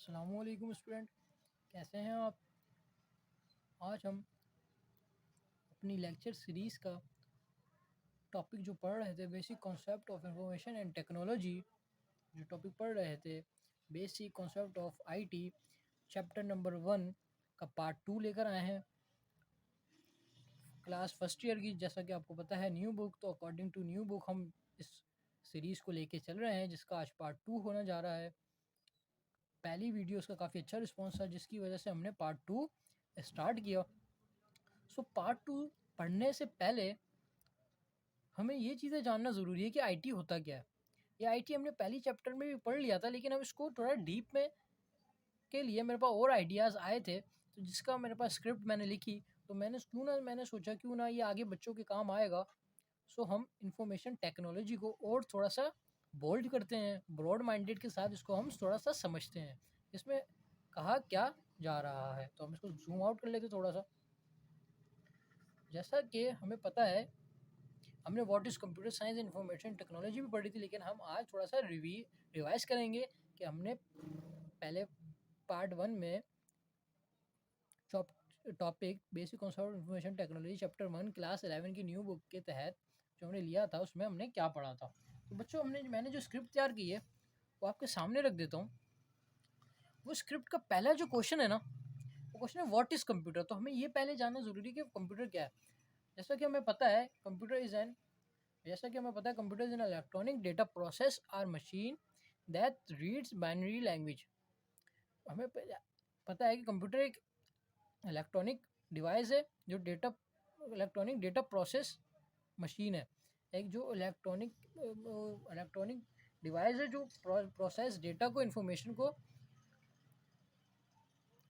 अस्सलामुअलैकुम स्टूडेंट, कैसे हैं आप। आज हम अपनी लेक्चर सीरीज़ का टॉपिक जो पढ़ रहे थे, basic concept of information and technology, जो टॉपिक पढ़ रहे थे basic concept of IT, chapter number 1 का पार्ट 2 लेकर आए हैं क्लास फर्स्ट ईयर की। जैसा कि आपको पता है न्यू बुक, तो अकॉर्डिंग टू न्यू बुक हम इस सीरीज़ को लेके चल रहे हैं, जिसका आज पार्ट 2 होने जा रहा है। पहली वीडियो का काफ़ी अच्छा रिस्पॉन्स था, जिसकी वजह से हमने पार्ट 2 स्टार्ट किया। सो पार्ट 2 पढ़ने से पहले हमें ये चीज़ें जानना ज़रूरी है कि आईटी होता क्या है। ये आईटी हमने पहली चैप्टर में भी पढ़ लिया था, लेकिन अब इसको थोड़ा डीप में के लिए मेरे पास और आइडियाज़ आए थे, तो जिसका मेरे पास स्क्रिप्ट मैंने लिखी। तो मैंने सोचा क्यों ना ये आगे बच्चों के काम आएगा। सो हम इंफॉर्मेशन टेक्नोलॉजी को और थोड़ा सा बोल्ड करते हैं, ब्रॉड माइंडेड के साथ इसको हम थोड़ा सा समझते हैं, इसमें कहा क्या जा रहा है। तो हम इसको जूम आउट कर लेते थोड़ा सा। जैसा कि हमें पता है, हमने what is computer science information technology भी पढ़ी थी, लेकिन हम आज थोड़ा सा रिवाइज करेंगे कि हमने पहले पार्ट 1 में topic basic concept information technology chapter 1 class 11 की न्यू बुक के तहत जो हमने लिया था, उसमें हमने क्या पढ़ा था। तो बच्चों, मैंने जो स्क्रिप्ट तैयार की है वो आपके सामने रख देता हूँ। वो स्क्रिप्ट का पहला जो क्वेश्चन है ना, वो क्वेश्चन है व्हाट इज़ कंप्यूटर। तो हमें ये पहले जानना ज़रूरी है कि कंप्यूटर क्या है। जैसा कि हमें पता है computer is an electronic data process और machine that reads binary language. हमें पता है कि कंप्यूटर एक इलेक्ट्रॉनिक डिवाइस है जो इलेक्ट्रॉनिक डेटा प्रोसेस मशीन है। एक जो इलेक्ट्रॉनिक डिवाइस है जो प्रोसेस डेटा को, इंफॉर्मेशन को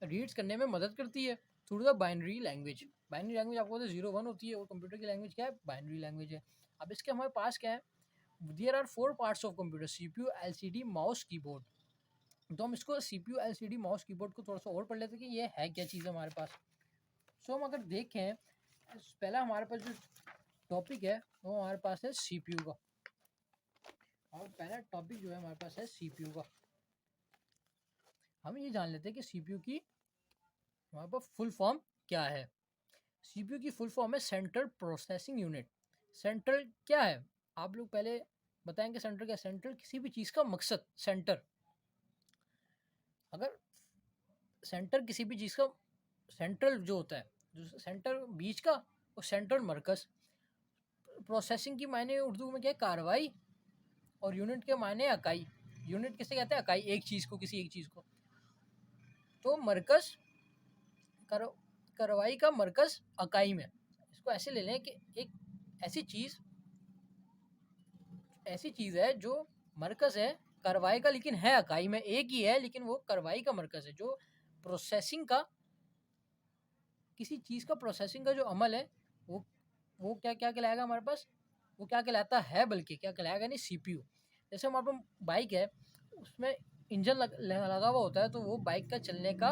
रीड्स करने में मदद करती है through the binary language. Binary language आपको पता है 0 1 होती है, और कंप्यूटर की लैंग्वेज क्या है, बाइनरी लैंग्वेज है। अब इसके हमारे पास क्या है, there are 4 parts of computer, CPU, LCD, mouse, keyboard. तो हम इसको सीपीयू, एलसीडी, माउस, कीबोर्ड को थोड़ा सा और पढ़ लेते हैं कि ये है क्या चीज़ हमारे पास। सो हम अगर देखें, पहला हमारे पास जो टॉपिक है वो हमारे पास है सीपीयू का। और पहला टॉपिक जो है हमारे पास है सीपीयू का। हम ये जान लेते हैं कि सीपीयू की हमारे पास फुल फॉर्म क्या है। सीपीयू की फुल फॉर्म है सेंट्रल प्रोसेसिंग यूनिट। सेंट्रल क्या है, आप लोग पहले बताएंगे सेंट्रल क्या। सेंट्रल किसी भी चीज़ का मकसद, सेंटर। अगर सेंटर किसी भी चीज़ का सेंट्रल जो होता है, जो सेंटर बीच का, वो सेंट्रल मरकज़। प्रोसेसिंग की मायने उर्दू में क्या है, कार्रवाई, और यूनिट के मायने इकाई। यूनिट किसे कहते हैं, इकाई, एक चीज़ को, किसी एक चीज़ को। तो मरकज़, कार्रवाई का मरकज़ इकाई में। इसको ऐसे ले लें कि एक ऐसी चीज़ है जो मरकज़ है कार्रवाई का, लेकिन है इकाई में, एक ही है लेकिन वो कार्रवाई का मरकज़ है। जो प्रोसेसिंग का, किसी चीज़ का प्रोसेसिंग का जो अमल है, वो क्या क्या कहलाएगा हमारे पास, वो क्या कहलाता है, बल्कि क्या कहलाएगा नहीं, सीपीयू। जैसे हमारे पास बाइक है, उसमें इंजन लगा हुआ होता है, तो वो बाइक का चलने का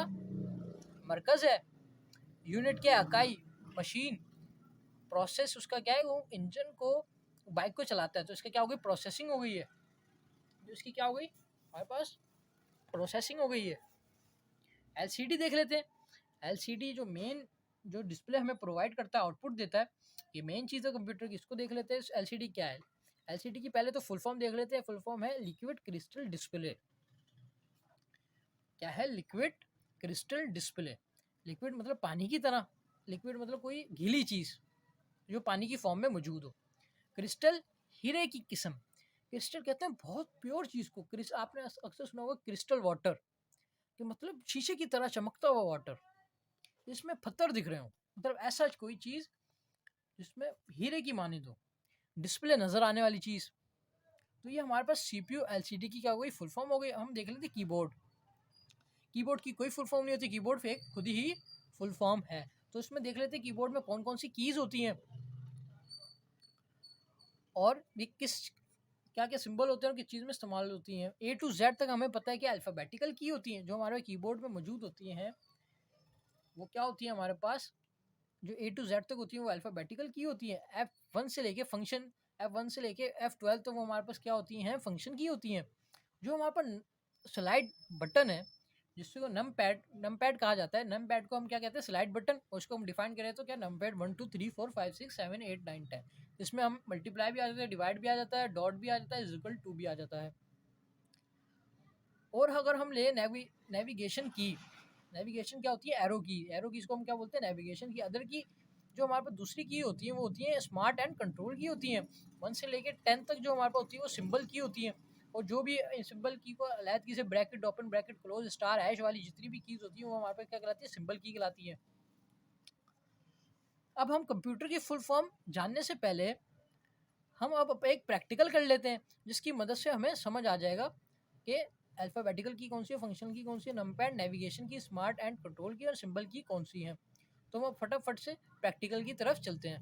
मरकज़ है। यूनिट क्या, इकाई, मशीन। प्रोसेस उसका क्या है, वो इंजन को, बाइक को चलाता है, तो इसका क्या हो गई, प्रोसेसिंग हो गई है। जो इसकी क्या हो गई हमारे पास, प्रोसेसिंग हो गई है। एलसीडी देख लेते हैं। एलसीडी जो डिस्प्ले हमें प्रोवाइड करता है, आउटपुट देता है, ये मेन चीज़ है कंप्यूटर की। इसको देख लेते हैं एलसीडी क्या है। एलसीडी की पहले तो फुल फॉर्म देख लेते हैं। फुल फॉर्म है लिक्विड क्रिस्टल डिस्प्ले। क्या है, लिक्विड क्रिस्टल डिस्प्ले। लिक्विड मतलब पानी की तरह, लिक्विड मतलब कोई गीली चीज़ जो पानी की फॉर्म में मौजूद हो। क्रिस्टल, हीरे की किस्म। क्रिस्टल कहते हैं बहुत प्योर चीज़ को। आपने अक्सर सुना होगा क्रिस्टल वाटर, कि मतलब शीशे की तरह चमकता हुआ वाटर, जिसमें पत्थर दिख रहे हो, मतलब ऐसा कोई चीज़ जिसमें हीरे की मानिंद हो, डिस्प्ले नज़र आने वाली चीज़। तो ये हमारे पास सीपीयू एलसीडी की क्या हो गई, फुल फॉर्म हो गई। हम देख लेते कीबोर्ड। कीबोर्ड की कोई फुल फॉर्म नहीं होती, कीबोर्ड फेक खुद ही फुल फॉर्म है। तो इसमें देख लेते हैं कीबोर्ड में कौन कौन सी कीज़ होती हैं, और भी क्या क्या सिंबल होते हैं और किस चीज़ में इस्तेमाल होती हैं। ए टू जेड तक हमें पता है कि अल्फ़ाबेटिकल की होती हैं, जो हमारे कीबोर्ड में मौजूद होती हैं। वो क्या होती है हमारे पास, जो ए टू जेड तक होती है वो अल्फ़ाबेटिकल की होती है। F1 से लेके फंक्शन, F1 से लेके F12 तो वो हमारे पास क्या होती हैं, फंक्शन की होती हैं। जो हमारे पास स्लाइड बटन है, जिसको नम पैड कहा जाता है। नम पैड को हम क्या कहते हैं, स्लाइड बटन। उसको हम डिफाइन करें तो क्या, नम पैड 1 2 3 4 5 6 7 8 9 10, इसमें हम मल्टीप्लाई भी आ जाता है, डिवाइड भी आ जाता है, डॉट भी आ जाता है, इक्वल टू भी आ जाता है। और अगर हम ले नेविगेशन की, नेविगेशन क्या होती है, एरो की। एरो की इसको हम क्या बोलते हैं, नेविगेशन की। अदर की जो हमारे पास दूसरी की होती है वो होती है स्मार्ट एंड कंट्रोल की होती है। 1 से लेके 10 तक जो हमारे पास होती है वो सिंबल की होती है। और जो भी सिंबल की को अलग की से bracket, open bracket, close, star, hash वाली जितनी भी कीज होती है वो हमारे पास क्या कहलाती है, सिंबल की कहलाती है। अब हम कंप्यूटर की फुल फॉर्म जानने से पहले हम अब एक प्रैक्टिकल कर लेते हैं, जिसकी मदद से हमें समझ आ जाएगा कि अल्फ़ाबेटिकल की कौन सी है, फंक्शन की कौन सी है, नमपैड, नेविगेशन की, स्मार्ट एंड कंट्रोल की, और सिंबल की कौन सी है। तो हम अब फटाफट से प्रैक्टिकल की तरफ चलते हैं।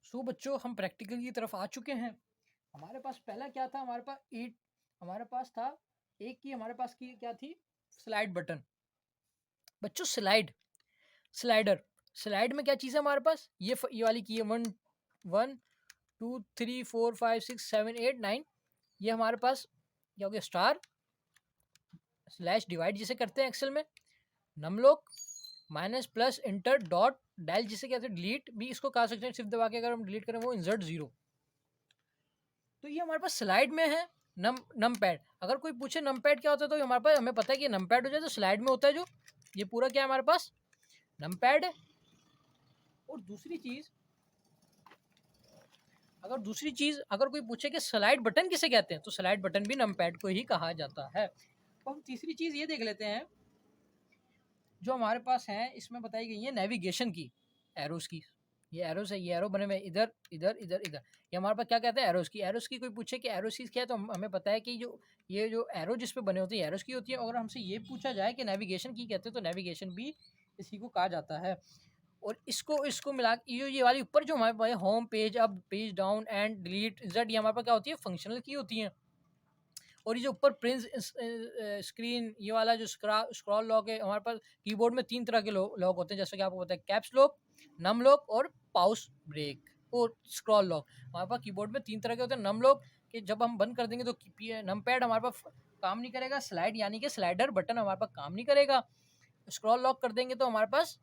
सो बच्चों, हम प्रैक्टिकल की तरफ आ चुके हैं। हमारे पास पहला क्या था, हमारे पास एट, हमारे पास था एक की, हमारे पास की क्या थी, स्लाइड बटन। बच्चों स्लाइड, स्लाइडर, स्लाइड में क्या चीज़ है हमारे पास, ये वाली की है, 1 1 2 3 4 5 6 7 8 9। ये हमारे पास क्या हो गया, स्टार स्लैश डिवाइड जिसे करते हैं एक्सेल में, num lock, minus plus enter dot dial जिसे कहते हैं डिलीट भी इसको कहा सकते हैं, सिर्फ दबा के अगर हम डिलीट करें वो इंसर्ट 0। तो ये हमारे पास स्लाइड में है। नम पैड, अगर कोई पूछे नम पैड क्या होता है तो हमारे पास, हमें पता है कि नम पैड हो जाए तो स्लाइड में होता है जो, ये पूरा क्या है हमारे पास, नम पैड है। और दूसरी चीज अगर कोई पूछे कि स्लाइड बटन किसे कहते हैं, तो स्लाइड बटन भी नम पैड को ही कहा जाता है। तो हम तीसरी चीज ये देख लेते हैं जो हमारे पास है, इसमें बताई गई है नेविगेशन की, एरोस की। ये एरोस है, ये एरो बने हुए इधर इधर इधर इधर, ये हमारे पास क्या कहते हैं, एरोस की। एरोस की कोई पूछे कि एरोस की क्या है तो हमें पता है कि जो ये जो एरो जिस पे बने होते हैं एरोस की होती है। अगर हमसे ये पूछा जाए कि नेविगेशन की कहते हैं तो नेविगेशन भी इसी को कहा जाता है। और इसको इसको मिला ये वाली ऊपर जो हमारे पास home page up, page down and delete Z, ये हमारे पास क्या होती है, फंक्शनल की होती है। और ये जो ऊपर प्रिंट स्क्रीन ये वाला जो स्क्रॉल लॉक है, हमारे पास कीबोर्ड में 3 तरह के लॉक होते हैं, जैसे कि आपको पता है, कैप्स लॉक, नम लॉक और पाउस ब्रेक और स्क्रॉल लॉक। हमारे पास कीबोर्ड में 3 तरह के होते हैं। नम लॉक कि जब हम बंद कर देंगे तो नम पैड हमारे पास काम नहीं करेगा, स्लाइड यानी कि स्लाइडर बटन हमारे पास काम नहीं करेगा। स्क्रॉल लॉक कर देंगे तो हमारे पास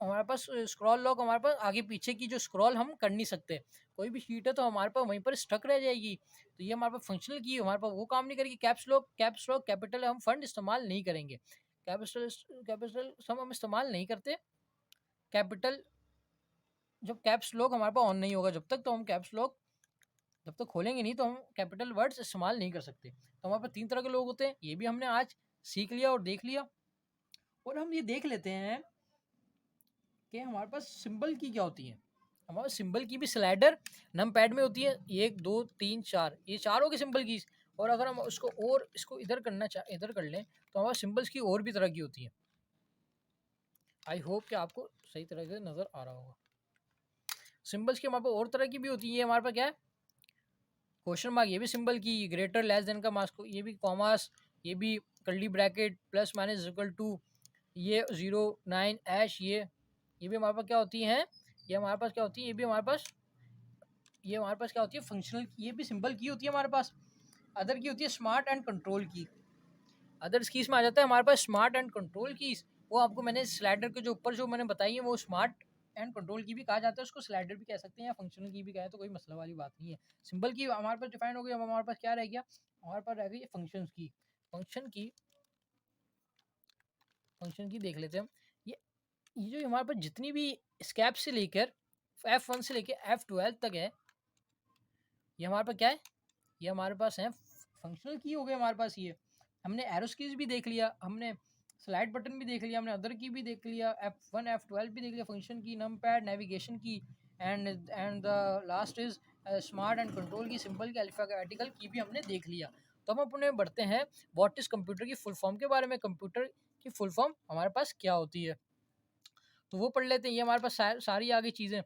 स्क्रॉल लॉक, हमारे पास आगे पीछे की जो स्क्रॉल हम कर नहीं सकते, कोई भी शीट है तो हमारे पास वहीं पर स्टक रह जाएगी। तो ये हमारे पास फंक्शनल की, हमारे पास वो काम नहीं करेगी। कैप्स लॉक कैपिटल हम फंड इस्तेमाल नहीं करेंगे, कैपिटल कैपिटल सम हम इस्तेमाल नहीं करते। कैपिटल जब कैप्स लॉक हमारे पास ऑन नहीं होगा जब तक, तो हम कैप्स लॉक जब तक खोलेंगे नहीं तो हम कैपिटल वर्ड्स इस्तेमाल नहीं कर सकते। तो हमारे पास 3 तरह के लोग होते हैं, ये भी हमने आज सीख लिया और देख लिया। और हम ये देख लेते हैं कि हमारे पास सिंबल की क्या होती है। हमारे सिंबल की भी स्लाइडर नम पैड में होती है, 1 2 3 4, ये चारों की सिंबल की। और अगर हम उसको और इसको इधर इधर कर लें तो हमारे सिंबल्स की और भी तरह की होती है। आई होप कि आपको सही तरह से नज़र आ रहा होगा। सिंबल्स की हमारे पास और तरह की भी होती है। हमारे पास क्या है, क्वेश्चन मार्क, ये भी सिंबल की, ग्रेटर लेस देन का मार्क्स, ये भी कॉमास, ये भी curly bracket, plus minus equal to, ये 0 9 ऐश, ये भी हमारे पास क्या होती हैं, ये हमारे पास क्या होती है, ये हमारे पास क्या होती है, फंक्शनल, ये भी सिंबल की होती है हमारे पास। अदर की होती है स्मार्ट एंड कंट्रोल की। अदर्स कीज में आ जाता है हमारे पास स्मार्ट एंड कंट्रोल कीज। वो आपको मैंने स्लाइडर के जो ऊपर जो मैंने बताई है वो स्मार्ट एंड कंट्रोल की भी कहा जाता है, उसको स्लाइडर भी कह सकते हैं या फंक्शनल की भी कहे तो कोई मसला वाली बात नहीं है। सिंबल की हमारे पास डिफाइन हो गई। अब हमारे पास क्या रह गया, हमारे पास रह गई फंक्शन की। फंक्शन की देख लेते हैं हम। ये जो हमारे पास जितनी भी स्कैप से लेकर F1 से लेकर F12 तक है, ये हमारे पास क्या है, ये हमारे पास है फंक्शनल की हो गए हमारे पास। ये हमने एरोस कीज भी देख लिया, हमने स्लाइड बटन भी देख लिया, हमने अदर की भी देख लिया, F1 F12 भी देख लिया, फंक्शन की, नम पैड, नेविगेशन की, and the last is smart and control की, सिंबल की, अल्फाबेटिकल की भी हमने देख लिया। तो हम अपने बढ़ते हैं व्हाट इज कंप्यूटर की फुल फॉर्म के बारे में। कंप्यूटर की फुल फॉर्म हमारे पास क्या होती है तो वो पढ़ लेते हैं। ये हमारे पास सारी आगे चीज़ें,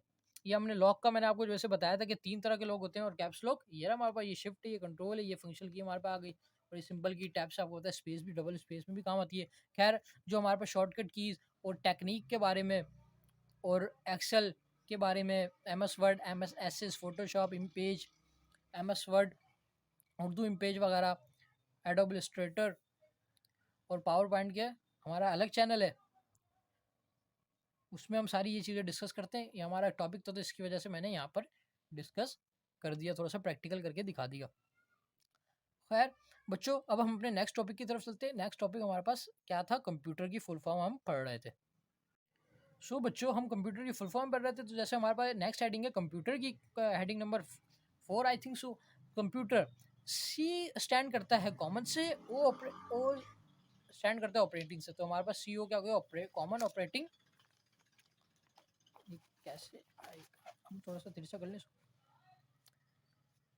ये हमने लॉक का मैंने आपको जैसे बताया था कि 3 तरह के लॉक होते हैं, और कैप्स लॉक ये रहा हमारे पास, ये शिफ्ट है, ये कंट्रोल है, ये फंक्शनल की हमारे पास आ गई। और ये सिंबल की, टैप से आपको होता है, स्पेस भी, डबल स्पेस में भी काम आती है। खैर जो हमारे पास शॉर्टकट कीज़ और टेक्निक के बारे में और एक्सेल के बारे में, MS Word, MS Access, Photoshop, image, MS Word, Urdu image वगैरह, एडोब इलस्ट्रेटर और पावर पॉइंट के हमारा अलग चैनल है, उसमें हम सारी ये चीज़ें डिस्कस करते हैं। ये हमारा टॉपिक तो इसकी वजह से मैंने यहाँ पर डिस्कस कर दिया, थोड़ा सा प्रैक्टिकल करके दिखा दिया। खैर बच्चों, अब हम अपने नेक्स्ट टॉपिक की तरफ चलते हैं। नेक्स्ट टॉपिक हमारे पास क्या था, कंप्यूटर की फुल फॉर्म हम पढ़ रहे थे। सो बच्चों, हम कंप्यूटर की फुल फॉर्म पढ़ रहे थे, तो जैसे हमारे पास नेक्स्ट हेडिंग है कंप्यूटर की, heading number 4 I think so. Computer, C stand करता है कॉमन से, ओ स्टैंड करता है ऑपरेटिंग से। तो हमारे पास सी ओ क्या हो गया, कॉमन ऑपरेटिंग। कैसे आएगा, हम थोड़ा सा तिरछा कर लें।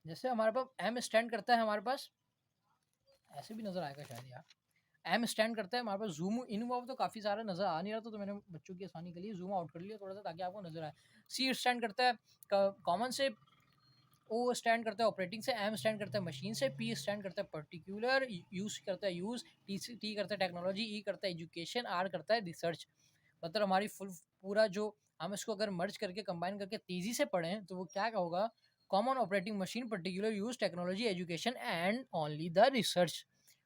जैसे हमारे पास एम स्टैंड करता है, हमारे पास ऐसे भी नजर आएगा शायद यार, एम स्टैंड करता है हमारे पास जूम इन हुआ, तो काफ़ी सारा नज़र आ नहीं रहा था, तो मैंने बच्चों की आसानी के लिए जूम आउट कर लिया थोड़ा सा, ताकि आपको नजर आए। सी स्टैंड करता है कॉमन से, ओ स्टैंड करता है ऑपरेटिंग से, एम स्टैंड करता है मशीन से, पी स्टैंड करता है पर्टिकुलर, यूज करता है यूज, टी करता है टेक्नोलॉजी, ई करता है एजुकेशन, आर करता है रिसर्च। मतलब हमारी पूरा जो हम इसको अगर मर्ज करके कंबाइन करके तेजी से पढ़ें तो वो क्या होगा, common operating machine, particular use, technology, education and only the research.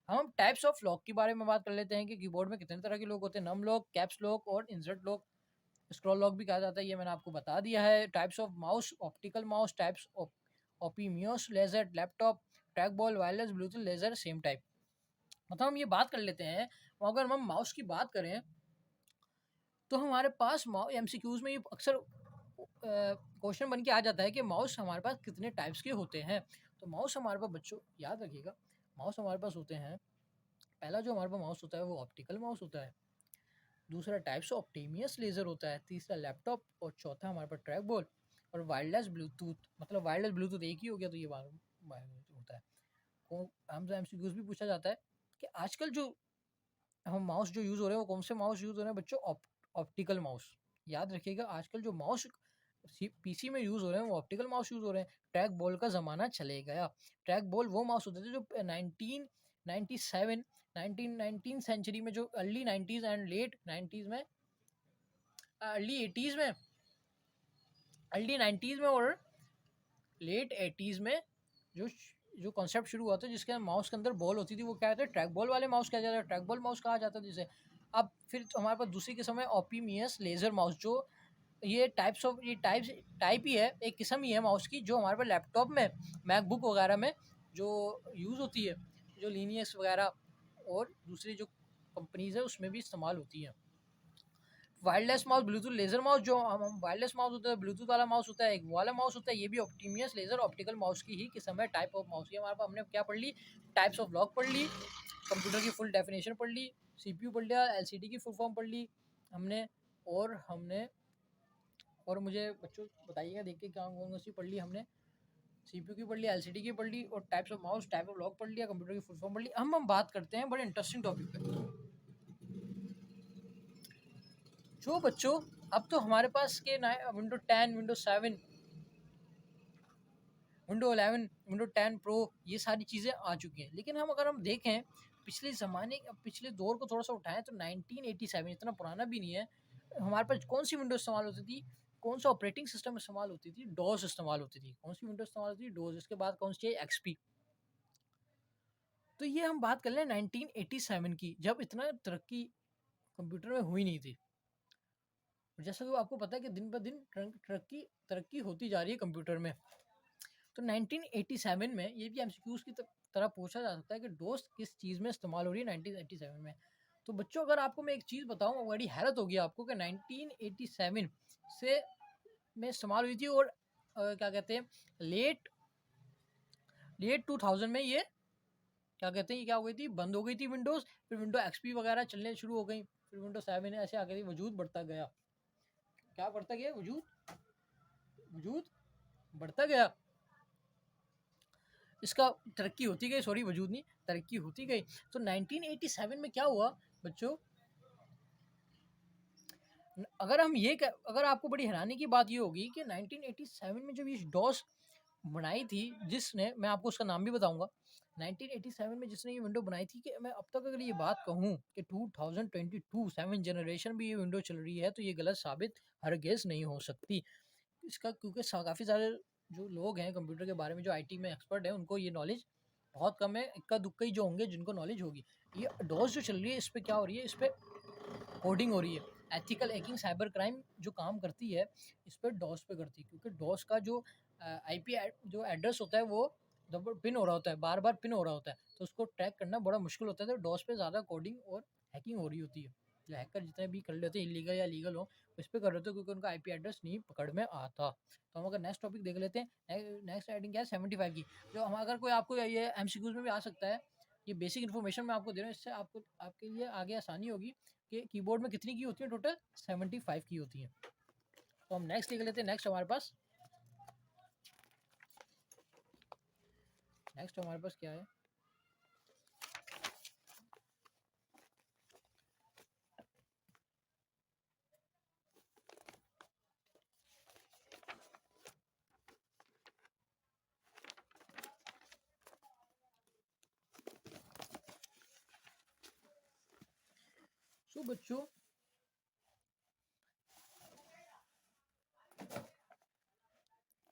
हम टाइप्स ऑफ लॉक के बारे में बात कर लेते हैं कि कीबोर्ड में कितने तरह के लॉक होते हैं, नम लॉक, कैप्स लॉक और इंसर्ट लॉक, स्क्रॉल लॉक भी कहा जाता है, ये मैंने आपको बता दिया है। Types of mouse, optical mouse, types of ओपीमियोस, laser, laptop, track ball, wireless, Bluetooth, laser, same type. मतलब हम ये बात कर लेते हैं, अगर हम माउस की बात करें तो हमारे पास एमसीक्यूज में ये अक्सर क्वेश्चन बन के आ जाता है कि माउस हमारे पास कितने टाइप्स के होते हैं। तो माउस हमारे पास बच्चों याद रखिएगा, माउस हमारे पास होते हैं, पहला जो हमारे पास माउस होता है वो ऑप्टिकल माउस होता है, दूसरा टाइप्स ऑफ ऑप्टिमियस लेजर होता है, तीसरा लैपटॉप, और चौथा हमारे पास ट्रैक बॉल और वायरलेस ब्लूटूथ। मतलब वायरलेस ब्लूटूथ एक ही हो गया, तो ये होता है। हमसे एमसीक्यूज भी पूछा जाता है कि आजकल जो हम माउस जो यूज़ हो रहे हैं वो कौन से माउस यूज़ हो रहे हैं बच्चों, ऑप्टिकल माउस। याद रखिएगा, आजकल जो माउस पीसी में यूज़ हो रहे हैं वो ऑप्टिकल माउस यूज़ हो रहे हैं। ट्रैक बॉल का ज़माना चले गया। ट्रैक बॉल वो माउस होते थे जो 1997 19 सेंचुरी में, जो early 90s and let 90s में, अर्ली 80s में, अर्ली 90s में और लेट 80s में जो जो कॉन्सेप्ट शुरू हुआ था, जिसके माउस के अंदर बॉल होती थी, वो क्या कहते हैं, ट्रैक बॉल वाले माउस कहा जाता है, ट्रैक बॉल माउस कहा जाता है जिसे। अब फिर हमारे पास दूसरी किस्म है ओपीमियस लेजर माउस, जो ये टाइप ही है, एक किस्म ही है माउस की, जो हमारे पास लैपटॉप में, मैकबुक वगैरह में जो यूज़ होती है, जो लीनियस वगैरह और दूसरी जो कंपनीज है उसमें भी इस्तेमाल होती है। Wireless mouse, Bluetooth laser mouse, जो हम वायरलेस माउस होता है, ब्लूटूथ वाला माउस होता है, एक वाला माउस होता है, ये भी ऑप्टिमियस लेजर ऑप्टिकल माउस की ही किस्म है, टाइप ऑफ माउस की। हमारे पास हमने क्या पढ़ ली, टाइप्स ऑफ लॉक पढ़ ली, कंप्यूटर की फुल डेफिनेशन पढ़ ली, सीपीयू पढ़ लिया, एलसीडी की फुल फॉर्म पढ़ ली हमने, और मुझे बच्चों बताइएगा देख के क्या कौन सी पढ़ ली हमने, सीपीयू की पढ़ ली, एलसीडी की पढ़ ली, और types of mouse, type of lock पढ़ लिया, कंप्यूटर की फुल फॉर्म पढ़ ली। हम बात करते हैं बड़े इंटरेस्टिंग टॉपिक पे। जो बच्चों, अब तो हमारे पास के window 10, window 7, window 11, window 10 pro, ये सारी चीज़ें आ चुकी हैं। लेकिन अगर हम देखें पिछले ज़माने, पिछले दौर को थोड़ा सा उठाएं तो 1987, इतना पुराना भी नहीं है, हमारे पास कौन सी विंडो इस्तेमाल होती थी, कौन सा ऑपरेटिंग सिस्टम इस्तेमाल होती थी, डॉस इस्तेमाल होती थी। कौन सी विंडो इस्तेमाल होती थी, डॉस। इसके बाद कौन सी है, एक्सपी। तो ये हम बात कर लें 1987 की, जब इतना तरक्की कंप्यूटर में हुई नहीं थी। जैसा कि आपको पता है कि दिन ब दिन तरक्की होती जा रही है कंप्यूटर में। तो 1987 में ये भी एमसीक्यूज की तरह पूछा जा सकता है कि डोस किस चीज़ में इस्तेमाल हो रही है 1987 में। तो बच्चों, अगर आपको मैं एक चीज़ बताऊं, बड़ी हैरत होगी आपको कि 1987 से में इस्तेमाल हुई थी, और क्या कहते हैं, लेट 2000 में ये क्या कहते हैं, ये क्या हो गई थी, बंद हो गई थी विंडोज़। फिर विंडो एक्सपी वगैरह चलने शुरू हो गई, फिर विंडो 7 ऐसे आ गई, वजूद बढ़ता गया। क्या बढ़ता गया, वजूद बढ़ता गया, इसका तरक्की होती गई, सॉरी वजूद नहीं, तरक्की होती गई। तो 1987 में क्या हुआ बच्चों, अगर आपको बड़ी हैरानी की बात ये होगी कि 1987 में जब ये डॉस बनाई थी, जिसने, मैं आपको उसका नाम भी बताऊंगा, 1987 में जिसने ये विंडो बनाई थी, कि मैं अब तक अगर ये बात कहूँ कि 2022 7 जनरेशन भी ये विंडो चल रही है, तो ये गलत साबित हरगिज़ नहीं हो सकती। इसका क्योंकि काफ़ी सारे जो लोग हैं कंप्यूटर के बारे में, जो आईटी में एक्सपर्ट हैं, उनको ये नॉलेज बहुत कम है। इक्का दुक्का ही जो होंगे जिनको नॉलेज होगी। ये डॉस जो चल रही है, इस पे क्या हो रही है, इस पे कोडिंग हो रही है। एथिकल हैकिंग साइबर क्राइम जो काम करती है, इस पर डॉस पे करती है, क्योंकि डॉस का जो आईपी जो एड्रेस होता है वो पिन हो रहा होता है, बार बार पिन हो रहा होता है, तो उसको ट्रैक करना बड़ा मुश्किल होता है। तो डॉस पे ज़्यादा कोडिंग और हैकिंग हो रही होती है। जो हैकर जितने भी कर लेते हैं, इलीगल या लीगल हो, इस पर कर रहे होते हैं, क्योंकि उनका आईपी एड्रेस नहीं पकड़ में आता। तो हम अगर नेक्स्ट टॉपिक देख लेते हैं। नेक्स्ट हेडिंग क्या है, 75 की। जो हम अगर कोई आपको ये एमसीक्यूज में भी आ सकता है, ये बेसिक इन्फॉर्मेशन मैं आपको दे रहा हूँ, इससे आपको आपके लिए आगे आसानी होगी कि कीबोर्ड में कितनी की होती है, टोटल 75 की होती है। तो हम नेक्स्ट देख लेते हैं। नेक्स्ट हमारे पास क्या है। सो बच्चों,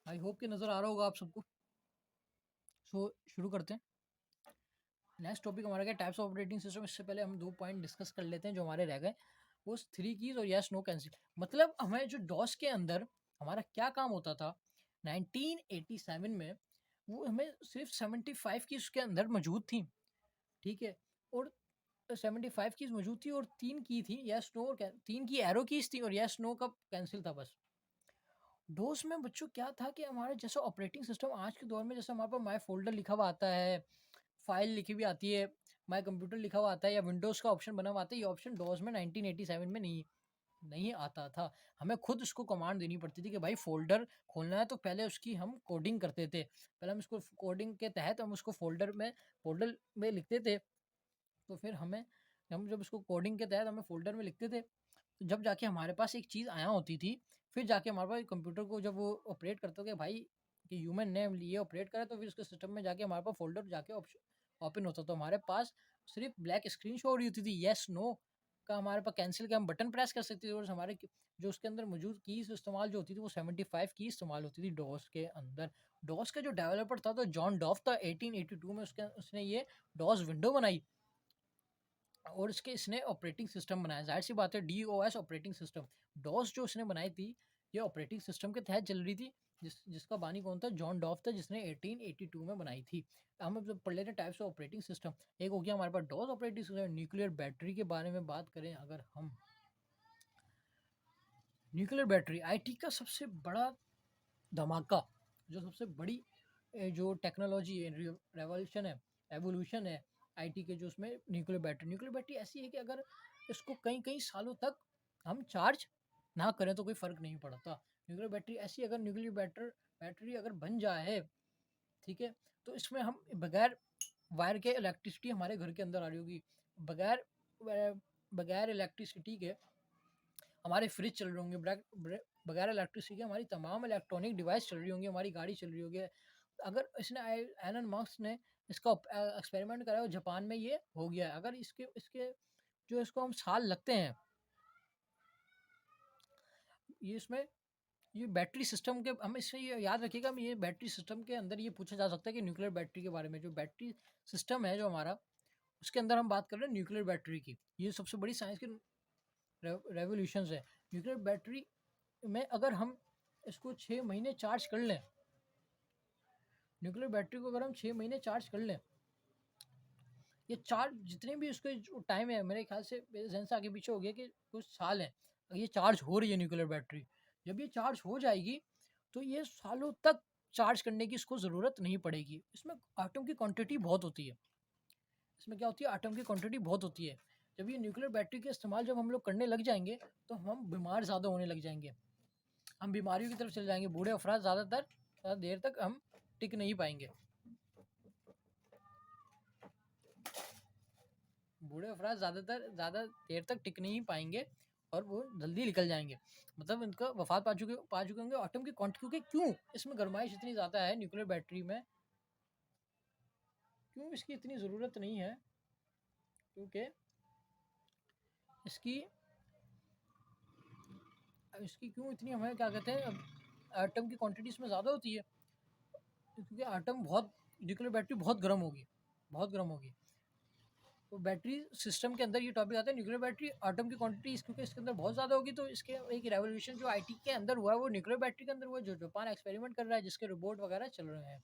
आई होप कि नज़र आ रहा होगा आप सबको। सो शुरू करते हैं। नेक्स्ट टॉपिक हमारा क्या, टाइप्स ऑफ ऑपरेटिंग सिस्टम। इससे पहले हम 2 पॉइंट डिस्कस कर लेते हैं जो हमारे रह गए, वो 3 कीज और यस नो कैंसिल। मतलब हमें जो डॉस के अंदर हमारा क्या काम होता था 1987 में, वो हमें सिर्फ 75 की उसके अंदर मौजूद थी, ठीक है। और 75 कीज मौजूद थी और 3 की थी यस नो, और 3 की एरो कीज थी, और यस नो का कैंसिल था बस। डोस में बच्चों क्या था कि हमारे जैसा ऑपरेटिंग सिस्टम आज के दौर में, जैसे हमारे पास माई फोल्डर लिखा हुआ आता है, फाइल लिखी हुई आती है, माई कंप्यूटर लिखा हुआ आता है, या विंडोज़ का ऑप्शन बना हुआ आता है, ये ऑप्शन डोस में 1987 में नहीं आता था। हमें खुद उसको कमांड देनी पड़ती थी कि भाई फोल्डर खोलना है, तो पहले उसकी हम कोडिंग करते थे। पहले हम उसको कोडिंग के तहत हम उसको फोल्डर में लिखते थे। तो फिर हम जब उसको कोडिंग के तहत हमें फोल्डर में लिखते थे, तो जब जाके हमारे पास एक चीज़ आया होती थी, फिर जाके हमारे पास कंप्यूटर को जब वो ऑपरेट करते हो कि भाई कि ह्यूमन ने ये ऑपरेट करा, तो फिर उसके सिस्टम में जाके हमारे पास फोल्डर जाके ओपन होता। तो हमारे पास सिर्फ ब्लैक स्क्रीन शो हो रही होती थी येस नो का, हमारे पास कैंसिल का हम बटन प्रेस कर सकते थे, और हमारे जो उसके अंदर मौजूद कीज इस्तेमाल जो होती थी, वो 75 की इस्तेमाल होती थी डॉस के अंदर। डॉस का जो डेवलपर था तो जॉन डॉफ था, 1882 में उसने ये डॉस विंडो बनाई, और इसने ऑपरेटिंग सिस्टम बनाया। जाहिर सी बात है, DOS ऑपरेटिंग सिस्टम, डॉस जो उसने बनाई थी, ये ऑपरेटिंग सिस्टम के तहत चल रही थी, जिसका बानी कौन था, जॉन डॉफ था, जिसने 1882 में बनाई थी। हम अब पढ़ लेते हैं टाइप्स ऑफ ऑपरेटिंग सिस्टम। एक हो गया हमारे पास DOS operating system. Nuclear battery के बारे में बात करें अगर हम, न्यूक्लियर बैटरी आईटी का सबसे बड़ा धमाका, जो सबसे बड़ी जो टेक्नोलॉजी है, रेवोल्यूशन है आईटी के, जो उसमें न्यूक्लियर बैटरी ऐसी है कि अगर इसको कई कई सालों तक हम चार्ज ना करें तो कोई फ़र्क नहीं पड़ता। न्यूक्लियर बैटरी ऐसी, अगर बैटरी अगर बन जाए, ठीक है, तो इसमें हम बगैर वायर के इलेक्ट्रिसिटी हमारे घर के अंदर आ रही होगी, बगैर बगैर इलेक्ट्रिसिटी के हमारे फ्रिज चल रहे होंगे, बगैर इलेक्ट्रिसिटी के हमारी तमाम इलेक्ट्रॉनिक डिवाइस चल रही होंगी, हमारी गाड़ी चल रही होगी। अगर इसने एलन मार्क्स ने इसका एक्सपेरिमेंट करा है, जापान में ये हो गया है। अगर इसके इसके जो इसको हम साल लगते हैं, ये इसमें ये बैटरी सिस्टम के, हम इससे ये याद रखिएगा, हम ये बैटरी सिस्टम के अंदर ये पूछा जा सकता है कि न्यूक्लियर बैटरी के बारे में, जो बैटरी सिस्टम है जो हमारा, उसके अंदर हम बात कर रहे हैं न्यूक्लियर बैटरी की। ये सबसे बड़ी साइंस की रेवोल्यूशन है। न्यूक्लियर बैटरी में अगर हम इसको 6 महीने चार्ज कर लें, न्यूक्लियर बैटरी को अगर हम 6 महीने चार्ज कर लें, ये चार्ज जितने भी उसके जो टाइम है, मेरे ख्याल से मेरे जहन से आगे पीछे हो गया कि कुछ साल हैं, ये चार्ज हो रही है न्यूक्लियर बैटरी। जब ये चार्ज हो जाएगी, तो ये सालों तक चार्ज करने की इसको ज़रूरत नहीं पड़ेगी। इसमें आटम की क्वांटिटी बहुत होती है। इसमें क्या होती है, आटम की क्वांटिटी बहुत होती है। जब ये न्यूक्लियर बैटरी का इस्तेमाल जब हम लोग करने लग जाएंगे, तो हम बीमार ज़्यादा होने लग जाएंगे, हम बीमारियों की तरफ चले जाएंगे। बूढ़े अफराद ज़्यादा देर तक हम टिक नहीं पाएंगे, बूढ़े अफराद ज़्यादा देर तक टिक नहीं पाएंगे, और वो जल्दी निकल जाएंगे, मतलब इनका वफात पा चुके होंगे। आटम की क्वांटिटी, क्योंकि क्यों इसमें गर्माइश इतनी ज़्यादा है न्यूक्लियर बैटरी में, क्यों इसकी इतनी ज़रूरत नहीं है, क्योंकि इसकी इसकी क्यों इतनी, हमें क्या कहते हैं, एटम की क्वांटिटी इसमें ज़्यादा होती है, क्योंकि एटम बहुत, न्यूक्लियर बैटरी बहुत गर्म होगी, बहुत गर्म होगी। तो बैटरी सिस्टम के अंदर ये टॉपिक आता है, न्यूक्लियर बैटरी एटम की क्वांटिटी क्योंकि इसके अंदर बहुत ज़्यादा होगी, तो इसके एक रेवोल्यूशन जो आईटी के अंदर हुआ है वो न्यूक्लियर बैटरी के अंदर हुआ है, जो जापान एक्सपेरिमेंट कर रहा है, जिसके रोबोट वगैरह चल रहे हैं।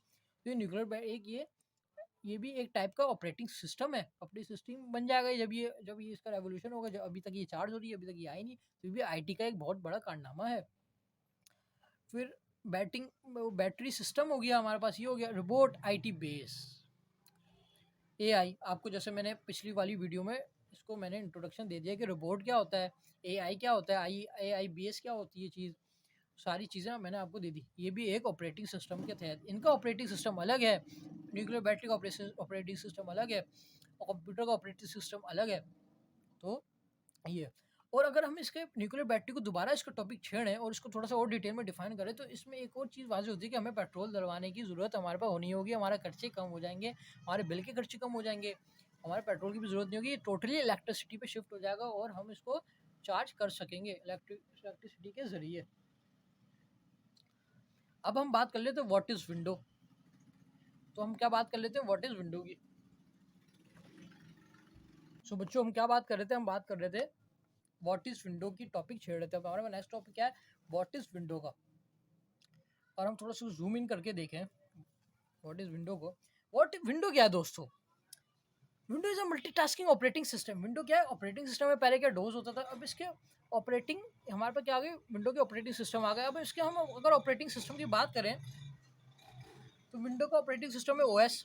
तो ये न्यूक्लियर एक ये भी एक टाइप का ऑपरेटिंग सिस्टम है, ऑपरेटिंग सिस्टम बन जाएगा जब ये इसका रेवोल्यूशन होगा। जब अभी तक ये चार्ज हो रही है, अभी तक ये आई नहीं, तो ये भी आईटी का एक बहुत बड़ा कारनामा है। फिर बैटरी सिस्टम हो गया हमारे पास, ये हो गया रोबोट आईटी बेस। एआई, आपको जैसे मैंने पिछली वाली वीडियो में इसको मैंने इंट्रोडक्शन दे दिया कि रोबोट क्या होता है, एआई क्या होता है, एआई बेस क्या होती है चीज़, सारी चीज़ें मैंने आपको दे दी। ये भी एक ऑपरेटिंग सिस्टम के तहत, इनका ऑपरेटिंग सिस्टम अलग है, न्यूक्लियर बैटरी का ऑपरेटिंग सिस्टम अलग है और कंप्यूटर का ऑपरेटिंग सिस्टम अलग है। तो ये, और अगर हम इसके न्यूक्लियर बैटरी को दोबारा इसका टॉपिक छेड़ें और इसको थोड़ा सा और डिटेल में डिफाइन करें, तो इसमें एक और चीज़ वाज़ेह होती है कि हमें पेट्रोल डलवाने की ज़रूरत हमारे पास होनी होगी, हमारे खर्चे कम हो जाएंगे, हमारे बिल के खर्चे कम हो जाएंगे, हमारे पेट्रोल की भी ज़रूरत नहीं होगी, टोटली इलेक्ट्रिसिटी पे शिफ्ट हो जाएगा और हम इसको चार्ज कर सकेंगे इलेक्ट्रिसिटी के ज़रिए। अब हम बात कर लेते हैं व्हाट इज़ विंडो। तो हम क्या बात कर लेते हैं व्हाट इज़ विंडो की। सो बच्चों, हम क्या बात कर रहे थे, हम बात कर रहे थे व्हाट इज़ विंडो की टॉपिक छेड़ रहे थे। अब हमारे पास नेक्स्ट टॉपिक क्या है, व्हाट इज़ विंडो का। और हम थोड़ा सा जूम इन करके देखें व्हाट इज़ विंडो को। व्हाट विंडो क्या है दोस्तों, window is a multitasking operating system. Window क्या है, ऑपरेटिंग सिस्टम में पहले क्या डोज होता था, अब इसके ऑपरेटिंग हमारे पास क्या आ गई, विंडो के ऑपरेटिंग सिस्टम आ गया। अब इसके हम अगर ऑपरेटिंग सिस्टम की बात करें तो विंडो का ऑपरेटिंग सिस्टम है ओएस।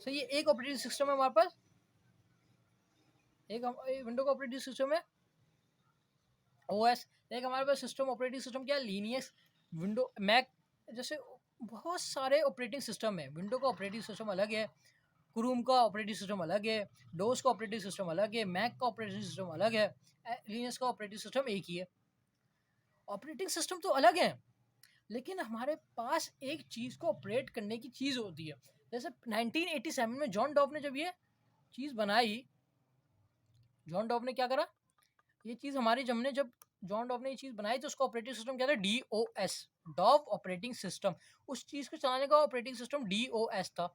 सही है, एक ऑपरेटिंग सिस्टम है हमारे पास, एक विंडो का ऑपरेटिंग सिस्टम है ओएस। एक हमारे पास सिस्टम ऑपरेटिंग सिस्टम क्या है, लिनियस। विंडो मैक जैसे बहुत सारे ऑपरेटिंग सिस्टम है। विंडो का ऑपरेटिंग सिस्टम अलग है, क्रूम का ऑपरेटिंग सिस्टम अलग है, डोस का ऑपरेटिंग सिस्टम अलग है, मैक का ऑपरेटिंग सिस्टम अलग है, लिनक्स का ऑपरेटिंग सिस्टम एक ही है। ऑपरेटिंग सिस्टम तो अलग है, लेकिन हमारे पास एक चीज़ को ऑपरेट करने की चीज़ होती है। जैसे 1987 में जॉन डॉव ने जब ये चीज़ बनाई, जॉन डॉव ने क्या करा, ये चीज़ हमारी जब जॉन डॉव ने ये चीज़ बनाई तो उसका ऑपरेटिंग सिस्टम क्या था, DOS, डॉव ऑपरेटिंग सिस्टम। उस चीज़ को चलाने का ऑपरेटिंग सिस्टम DOS था।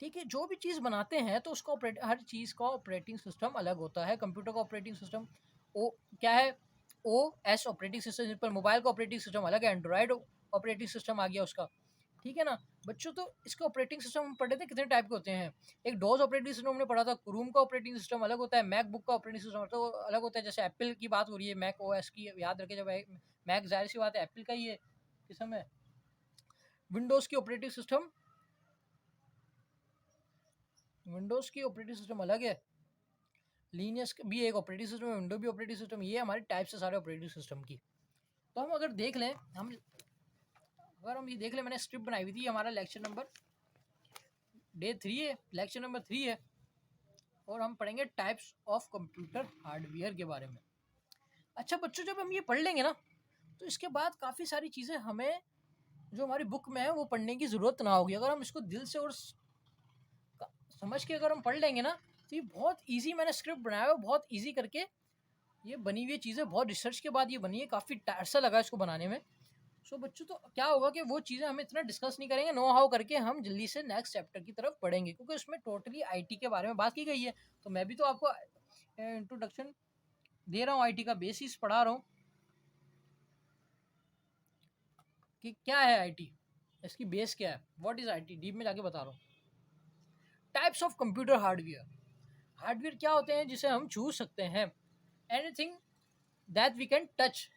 ठीक है, जो भी चीज़ बनाते हैं तो उसका हर चीज़ का ऑपरेटिंग सिस्टम अलग होता है। कंप्यूटर का ऑपरेटिंग सिस्टम ओ क्या है, OS ऑपरेटिंग सिस्टम, जिस पर मोबाइल का ऑपरेटिंग सिस्टम अलग है, एंड्रॉयड ऑपरेटिंग सिस्टम आ गया उसका। ठीक है ना बच्चों, तो इसके ऑपरेटिंग सिस्टम हम पढ़े थे कितने टाइप के होते हैं। एक डोज ऑपरेटिंग सिस्टम हमने पढ़ा था, क्रूम का ऑपरेटिंग सिस्टम अलग होता है, मैकबुक का ऑपरेटिंग सिस्टम तो अलग होता है। जैसे एप्पल की बात हो रही है, मैक OS की याद रखे, जब मैक जाहिर सी बात है एप्पल का ही है किस्म है। विंडोज़ की ऑपरेटिंग सिस्टम, विंडोज़ की ऑपरेटिंग सिस्टम अलग है, लीनियस भी एक ऑपरेटिंग सिस्टम है, विंडो भी ऑपरेटिंग सिस्टम। ये हमारे टाइप से सारे ऑपरेटिंग सिस्टम की। तो हम अगर देख लें, हम ये देख लें, मैंने स्क्रिप्ट बनाई हुई थी, हमारा लेक्चर नंबर डे 3 है, लेक्चर नंबर 3 है, और हम पढ़ेंगे टाइप्स ऑफ कंप्यूटर हार्डवेयर के बारे में। अच्छा बच्चों, जब हम ये पढ़ लेंगे ना तो इसके बाद काफ़ी सारी चीज़ें हमें जो हमारी बुक में है वो पढ़ने की ज़रूरत ना होगी। अगर हम इसको दिल से और समझ के अगर हम पढ़ लेंगे ना तो ये बहुत ईजी, मैंने स्क्रिप्ट बनाया है बहुत ईजी करके ये बनी हुई चीज़ें, बहुत रिसर्च के बाद ये बनी है, काफ़ी अरसा लगा इसको बनाने में। सो बच्चों, तो क्या होगा कि वो चीज़ें हम इतना डिस्कस नहीं करेंगे, नो हाउ करके हम जल्दी से नेक्स्ट चैप्टर की तरफ पढ़ेंगे, क्योंकि उसमें टोटली आईटी के बारे में बात की गई है। तो मैं भी तो आपको इंट्रोडक्शन दे रहा हूँ, आईटी का बेसिस पढ़ा रहा हूँ कि क्या है आईटी, इसकी बेस क्या है, व्हाट इज़ आईटी, डीप में जाके बता रहा हूँ। Types of computer hardware, hardware क्या होते हैं जिसे हम छू सकते हैं, anything that we can touch,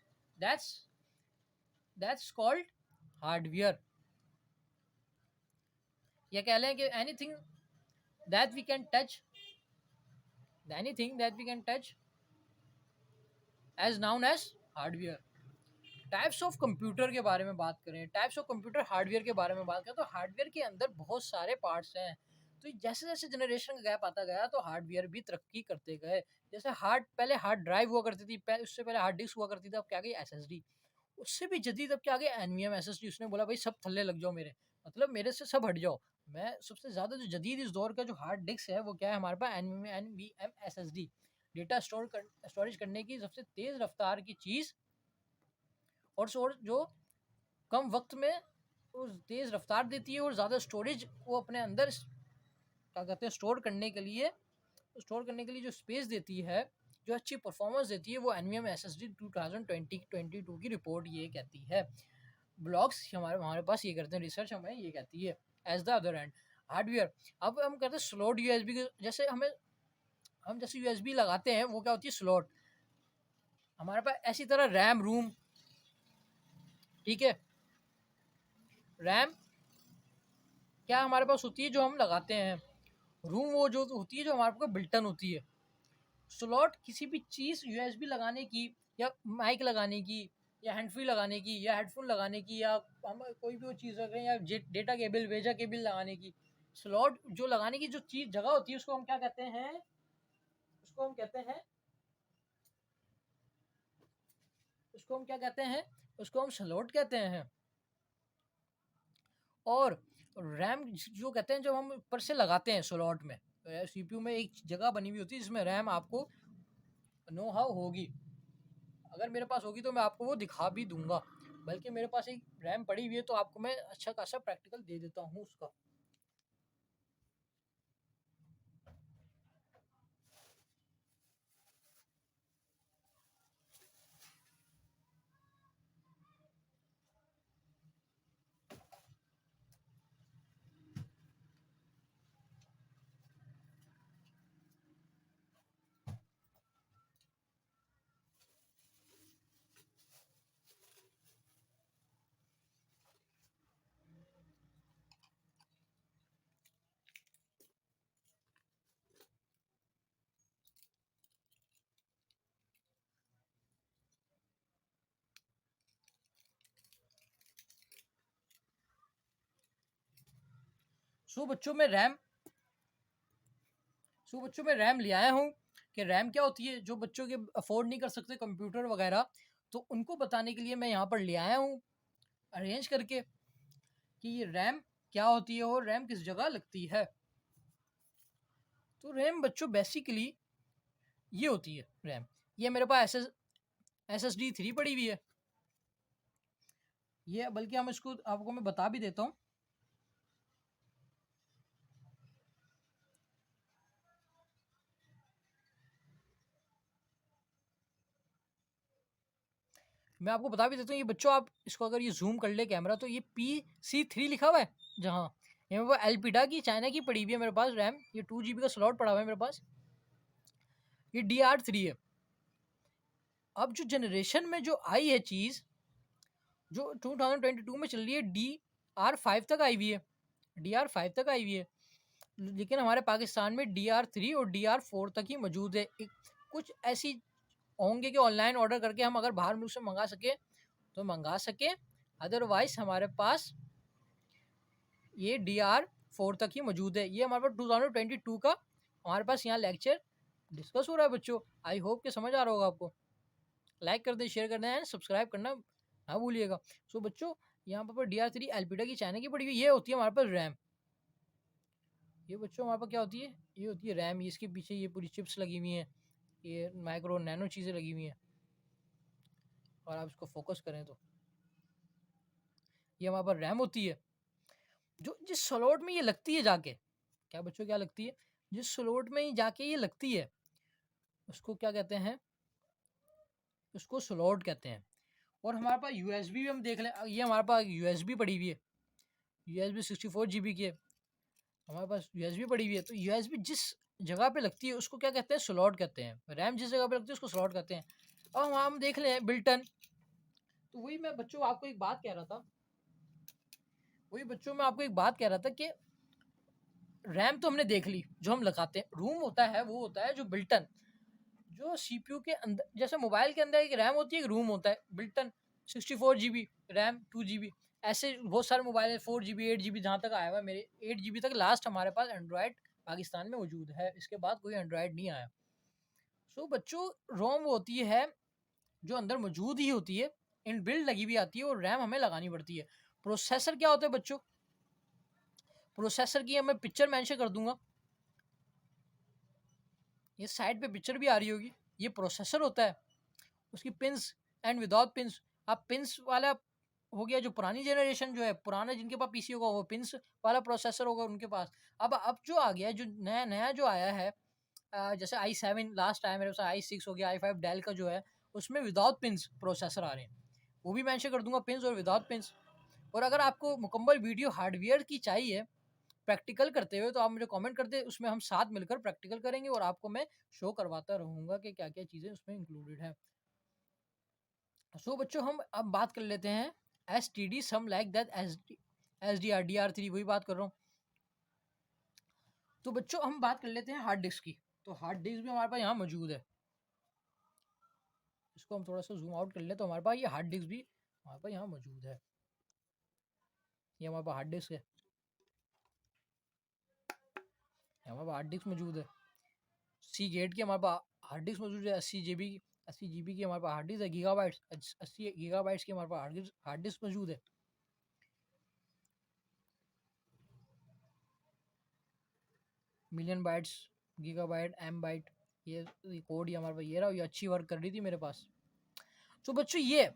that's called hardware. या कह लें कि anything that we can touch, anything that we can touch as known as hardware. Types of computer के बारे में बात करें, टाइप्स ऑफ कंप्यूटर हार्डवेयर के बारे में बात करें, तो हार्डवेयर के अंदर बहुत सारे पार्ट्स हैं। तो जैसे जैसे जनरेशन का गैप आता गया तो हार्डवेयर भी तरक्की करते गए। जैसे पहले हार्ड ड्राइव हुआ करती थी, उससे पहले हार्ड डिस्क हुआ करती थी, अब क्या गई SSD। उससे भी जदीद अब क्या आ गया, NVM SSD। उसने बोला भाई सब थल्ले लग जाओ मेरे, मतलब मेरे से सब हट जाओ। मैं सबसे ज़्यादा जो जदीद इस दौर का जो हार्ड डिस्क है वो क्या है हमारे पास, NVM SSD। डेटा स्टोरेज करने की सबसे तेज़ रफ्तार की चीज़ और जो कम वक्त में उस तेज़ रफ्तार देती है और ज़्यादा स्टोरेज वो अपने अंदर क्या कहते हैं स्टोर करने के लिए जो स्पेस देती है, जो अच्छी परफॉर्मेंस देती है, वो NVMe SSD 2022 की रिपोर्ट ये कहती है। ब्लॉग्स हमारे हमारे पास ये करते हैं, रिसर्च हमें ये कहती है। As the other end hardware, अब हम कहते हैं स्लॉट USB, जैसे हम जैसे USB लगाते हैं, वो क्या होती है स्लॉट। हमारे पास ऐसी तरह रैम रूम, ठीक है, रैम क्या हमारे पास होती है जो हम लगाते हैं, रूम वो जो होती है जो हमारे पास बिल्टन होती है। स्लॉट किसी भी चीज़ USB लगाने की, या माइक लगाने की, या हैंड फ्री लगाने की, या हेडफोन लगाने की, या हम कोई भी वो चीज़ रख रहे हैं, या डेटा केबल वेजा केबल लगाने की, स्लॉट जो लगाने की जो चीज़ जगह होती है, उसको हम क्या कहते हैं, उसको हम कहते हैं उसको हम क्या कहते हैं, उसको हम स्लॉट कहते हैं। और रैम जो कहते हैं, जब हम ऊपर से लगाते हैं स्लॉट में, तो CPU में एक जगह बनी हुई होती है जिसमें रैम आपको नो हाउ होगी, अगर मेरे पास होगी तो मैं आपको वो दिखा भी दूंगा, बल्कि मेरे पास एक रैम पड़ी हुई है, तो आपको मैं अच्छा खासा प्रैक्टिकल दे देता हूँ उसका। सो बच्चों में रैम ले आया हूँ कि रैम क्या होती है, जो बच्चों के अफोर्ड नहीं कर सकते कंप्यूटर वगैरह, तो उनको बताने के लिए मैं यहाँ पर ले आया हूँ अरेंज करके कि ये रैम क्या होती है और रैम किस जगह लगती है। तो रैम बच्चों बेसिकली ये होती है रैम, ये मेरे पास SSD 3 पड़ी हुई है, ये बल्कि हम इसको आपको मैं बता भी देता हूँ। मैं आपको बता भी देता हूँ, ये बच्चों आप इसको अगर ये जूम कर ले कैमरा, तो ये PC3 लिखा हुआ है, जहाँ ये मेरे पास एल्पिडा की चाइना की पड़ी हुई है मेरे पास रैम, ये 2 GB का स्लॉट पड़ा हुआ है मेरे पास, ये DR3 है। अब जो जनरेशन में जो आई है चीज़, जो 2022 में चल रही है, DR5 तक आई हुई है, DR5 तक आई हुई है, लेकिन हमारे पाकिस्तान में DR3 और DR4 तक ही मौजूद है। कुछ ऐसी होंगे कि ऑनलाइन ऑर्डर करके हम अगर बाहर मुल्क से मंगा सके तो मंगा सके, अदरवाइज हमारे पास ये DR4 तक ही मौजूद है। ये हमारे पास 2022 का हमारे पास यहाँ लेक्चर डिस्कस हो रहा है बच्चों। आई होप कि समझ आ रहा होगा आपको। लाइक कर दें, शेयर कर दें, सब्सक्राइब करना ना भूलिएगा। सो बच्चों, यहाँ पर DR3 एल्पिडा की चाइना की पड़ी हुई, ये होती है हमारे पास रैम। ये बच्चों हमारे पास क्या होती है, ये होती है रैम। इसके पीछे ये पूरी चिप्स लगी हुई हैं, ये माइक्रो नैनो चीज़ें लगी हुई हैं, और आप इसको फोकस करें तो ये हमारे पास रैम होती है, जो जिस स्लॉट में ये लगती है जाके, क्या बच्चों क्या लगती है, जिस स्लॉट में जाके ये लगती है, उसको क्या कहते हैं, उसको स्लॉट कहते हैं। और हमारे पास USB भी हम देख लें, ये हमारे पास USB पड़ी हुई है, USB 64 GB की है हमारे पास, USB पड़ी हुई है। तो USB जिस जगह पे लगती है उसको क्या कहते हैं, स्लॉट कहते हैं। रैम जिस जगह पे लगती है उसको स्लॉट कहते हैं। अब हम देख लें बिल्टन, तो वही मैं बच्चों आपको एक बात कह रहा था, कि रैम तो हमने देख ली जो हम लगाते हैं, रूम होता है वो होता है जो बिल्टन, जो CPU के अंदर, जैसे मोबाइल के अंदर एक रैम होती है, एक रूम होता है बिल्टन, 64 GB रैम, 2 GB, ऐसे बहुत सारे मोबाइल है, 4 GB 8 GB, जहाँ तक आया हुआ है मेरे 8 GB तक लास्ट हमारे पास एंड्रॉयड पाकिस्तान में मौजूद है, इसके बाद कोई एंड्रॉयड नहीं आया। सो बच्चों, रोम वो होती है जो अंदर मौजूद ही होती है, इन बिल्ड लगी हुई आती है, और रैम हमें लगानी पड़ती है। प्रोसेसर क्या होता है बच्चों, प्रोसेसर की मैं पिक्चर मेंशन कर दूंगा, ये साइड पे पिक्चर भी आ रही होगी, ये प्रोसेसर होता है, उसकी पिंस एंड विदाउट पिंस, आप पिंस वाला हो गया, जो पुरानी जनरेशन जो है, पुराना जिनके पास पीसी होगा वो पिंस वाला प्रोसेसर होगा उनके पास। अब जो आ गया, जो नया नया जो आया है, जैसे i7 लास्ट आया मेरे पास, i6 हो गया, i5 डेल का जो है, उसमें विदाउट पिंस प्रोसेसर आ रहे हैं, वो भी मेंशन कर दूंगा, पिंस और विदाउट पिंस। और अगर आपको मुकम्मल वीडियो हार्डवेयर की चाहिए प्रैक्टिकल करते हुए, तो आप मुझे कमेंट कर दे, उसमें हम साथ मिलकर प्रैक्टिकल करेंगे और आपको मैं शो करवाता रहूँगा कि क्या क्या चीज़ें उसमें इंक्लूडेड है। सो बच्चों, हम अब बात कर लेते हैं S T D some like that, SDR DR3, वही बात कर रहा हूँ। तो बच्चों हम बात कर लेते हैं हार्ड डिस्क की। तो हार्ड डिस्क भी हमारे पास यहाँ मौजूद है, इसको हम थोड़ा सा जूम आउट कर ले, तो हमारे पास ये हार्ड डिस्क भी हमारे पास यहाँ मौजूद है। ये हमारे पास हार्ड डिस्क है, हमारे पास हार्ड डिस्क मौजूद है, सी गेट की हमारे पास हार्ड डिस्क मौजूद है, 80 GB की हमारे पास हार्ड डिस्क है, गीगाबाइट्स 80 GB की हमारे पास हार्ड डिस्क मौजूद है। Million bytes, gigabyte, M byte, ये कोड ही हमारे पास ये रहा, ये अच्छी वर्क कर रही थी मेरे पास। तो बच्चों ये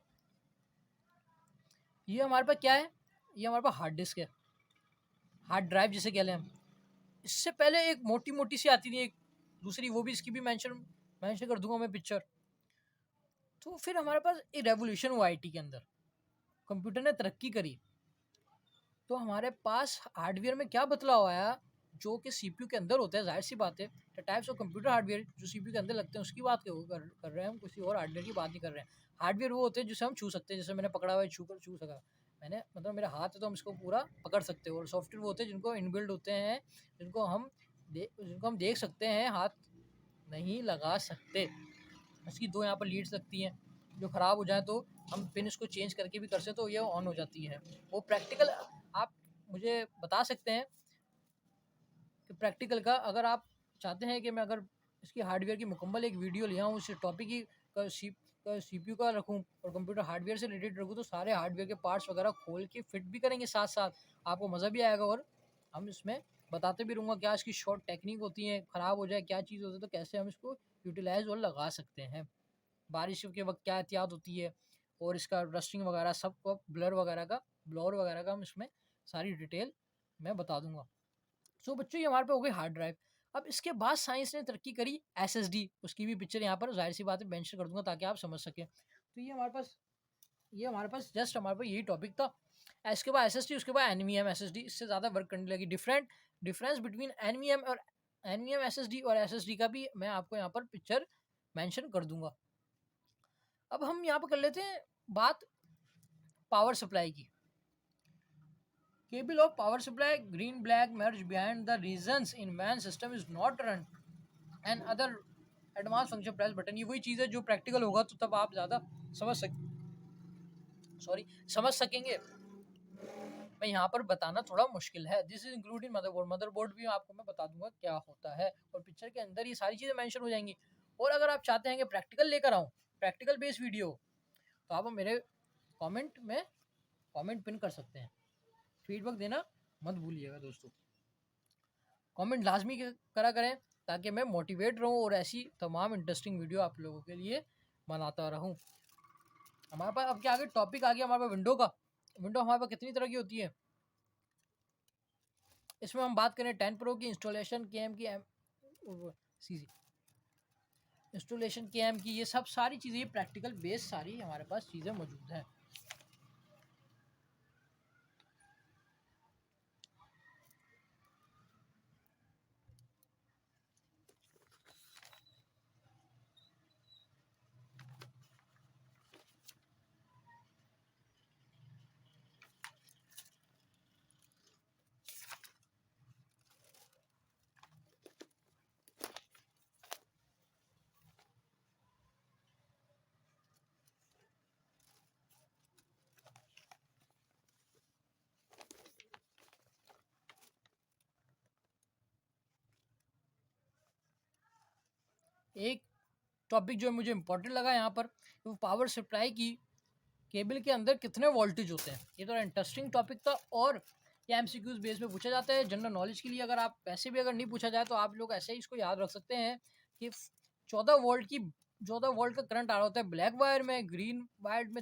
हमारे पास क्या है, ये हमारे पास हार्ड डिस्क है, हार्ड ड्राइव जिसे कह लें हम। इससे पहले एक मोटी मोटी सी आती थी एक दूसरी, वो भी इसकी भी मेंशन कर दूंगा मैं पिक्चर। तो फिर हमारे पास एक रेवोल्यूशन हुआ आईटी के अंदर, कंप्यूटर ने तरक्की करी, तो हमारे पास हार्डवेयर में क्या बदलाव आया, जो कि सीपीयू के अंदर होता है, जाहिर सी बात है, टाइप्स ऑफ कंप्यूटर हार्डवेयर जो सीपीयू के अंदर लगते हैं उसकी बात कर रहे हैं हम, किसी और हार्डवेयर की बात नहीं कर रहे हैं। हार्डवेयर वो होते हैं जिसे हम छू सकते हैं, जैसे मैंने पकड़ा हुआ है, छू सका मैंने, मतलब मेरा हाथ है तो हम इसको पूरा पकड़ सकते हैं। और सॉफ्टवेयर वो होते हैं जिनको इनबिल्ड होते हैं, जिनको हम देख सकते हैं, हाथ नहीं लगा सकते। इसकी दो यहाँ पर लीड्स लगती हैं, जो ख़राब हो जाए तो हम पिन इसको चेंज करके भी कर सकते, तो ये ऑन हो जाती है। वो प्रैक्टिकल आप मुझे बता सकते हैं कि प्रैक्टिकल का, अगर आप चाहते हैं कि मैं अगर इसकी हार्डवेयर की मुकम्मल एक वीडियो ले आऊँ, इस टॉपिक की CPU का रखूँ और कंप्यूटर हार्डवेयर से रिलेटेड रखूँ, तो सारे हार्डवेयर के पार्ट्स वगैरह खोल के फिट भी करेंगे साथ साथ, आपको मज़ा भी आएगा। और हम इसमें बताते भी रहूँगा क्या इसकी शॉर्ट टेक्निक होती है, ख़राब हो जाए क्या चीज़ होती है तो कैसे हम इसको यूटिलाइज और लगा सकते हैं, बारिश के वक्त क्या एहतियात होती है, और इसका रस्टिंग वगैरह सब को, ब्लोर वगैरह का हम इसमें सारी डिटेल मैं बता दूंगा। सो बच्चों, ये हमारे पे हो गई हार्ड ड्राइव। अब इसके बाद साइंस ने तरक्की करी SSD, उसकी भी पिक्चर यहाँ पर जाहिर सी बात है मेंशन कर दूंगा ताकि आप समझ सकें। तो ये हमारे पास जस्ट हमारे पास यही टॉपिक था। इसके बाद SSD, उसके बाद NVMe SSD, इससे ज़्यादा वर्क करने लगी। डिफरेंस बिटवीन NVMe SSD और SSD का भी मैं आपको यहाँ पर पिक्चर मेंशन कर दूंगा। अब हम यहाँ पर कर लेते हैं बात पावर सप्लाई की। Cable of power supply green black merge behind the reasons in WAN system is not run and other advanced function press button। ये वही चीज़ है जो प्रैक्टिकल होगा तो तब आप ज़्यादा समझ सकेंगे। मैं यहाँ पर बताना थोड़ा मुश्किल है। दिस इज इंक्लूडिंग मदरबोर्ड भी आपको मैं बता दूंगा क्या होता है, और पिक्चर के अंदर ये सारी चीज़ें मेंशन हो जाएंगी। और अगर आप चाहते हैं कि प्रैक्टिकल लेकर आऊँ, प्रैक्टिकल बेस्ड वीडियो, तो आप मेरे कमेंट में कमेंट पिन कर सकते हैं। फीडबैक देना मत भूलिएगा दोस्तों, कमेंट लाजमी करा करें ताकि मैं मोटिवेट रहूं और ऐसी तमाम इंटरेस्टिंग वीडियो आप लोगों के लिए बनाता रहूं। हमारे पास अब क्या आगे टॉपिक आ गया हमारे पास विंडो का। विंडो हमारे पास कितनी तरह की होती है, इसमें हम बात करें 10 प्रो की इंस्टॉलेशन, KM की CC इंस्टॉलेशन, KM की, ये सब सारी चीज़ें प्रैक्टिकल बेस सारी हमारे पास चीज़ें मौजूद हैं। एक टॉपिक जो मुझे इंपॉर्टेंट लगा यहाँ पर, वो पावर सप्लाई की केबल के अंदर कितने वोल्टेज होते हैं। ये तो इंटरेस्टिंग टॉपिक था, और ये MCQs बेस पे पूछा जाता है जनरल नॉलेज के लिए। अगर आप वैसे भी अगर नहीं पूछा जाए तो आप लोग ऐसे ही इसको याद रख सकते हैं कि 14 वोल्ट का करंट आ रहा होता है ब्लैक वायर में, ग्रीन वायर में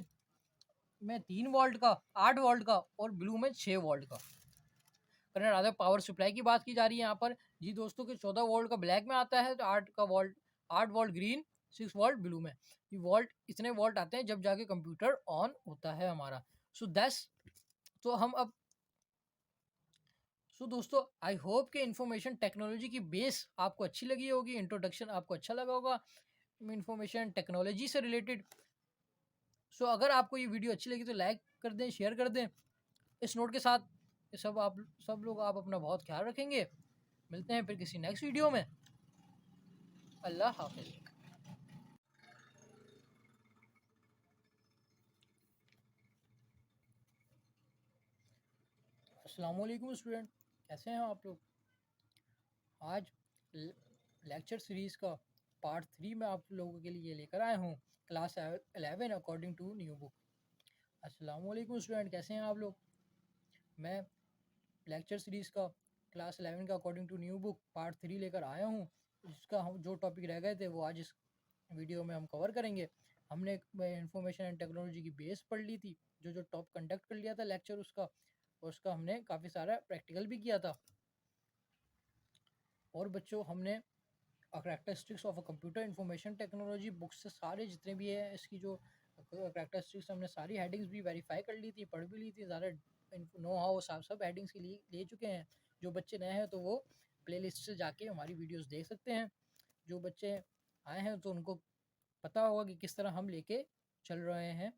में 3 वोल्ट का, 8 वोल्ट का और ब्लू में 6 वोल्ट का। करंट आता है। पावर सप्लाई की बात की जा रही है यहाँ पर जी दोस्तों कि 14 वोल्ट का ब्लैक में आता है, तो 8 वोल्ट ग्रीन, 6 वोल्ट ब्लू में। ये वोल्ट, इतने वोल्ट आते हैं जब जाके कंप्यूटर ऑन होता है हमारा। सो दैट्स, तो हम अब, सो दोस्तों आई होप कि इंफॉर्मेशन टेक्नोलॉजी की बेस आपको अच्छी लगी होगी, इंट्रोडक्शन आपको अच्छा लगा होगा इंफॉर्मेशन टेक्नोलॉजी से रिलेटेड। सो अगर आपको ये वीडियो अच्छी लगी तो लाइक कर दें, शेयर कर दें। इस नोट के साथ सब लोग आप अपना बहुत ख्याल रखेंगे। मिलते हैं फिर किसी नेक्स्ट वीडियो में। अल्लाह हाफिज़। अस्सलाम वालेकुम स्टूडेंट, कैसे हैं आप लोग। आज लेक्चर सीरीज़ का पार्ट 3 में आप लोगों के लिए लेकर आया हूँ, class 11 according to new book. अस्सलाम वालेकुम स्टूडेंट, कैसे हैं आप लोग। मैं लेक्चर सीरीज़ का क्लास 11 का according to new book part 3 लेकर आया हूँ। इसका हम जो टॉपिक रह गए थे वो आज इस वीडियो में हम कवर करेंगे। हमने इंफॉर्मेशन एंड टेक्नोलॉजी की बेस पढ़ ली थी, जो टॉप कंडक्ट कर लिया था लेक्चर उसका, और उसका हमने काफ़ी सारा प्रैक्टिकल भी किया था। और बच्चों हमने characteristics of a computer information technology book से सारे जितने भी है इसकी जो करैक्टरिस्टिक्स, हमने सारी हेडिंग्स भी वेरीफाई कर ली थी, पढ़ भी ली थी, ज़्यादा नो हाउ सब हेडिंग्स के लिए ले चुके हैं। जो बच्चे नए हैं तो वो प्लेलिस्ट से जाके हमारी वीडियोस देख सकते हैं। जो बच्चे आए हैं तो उनको पता होगा कि किस तरह हम लेके चल रहे हैं,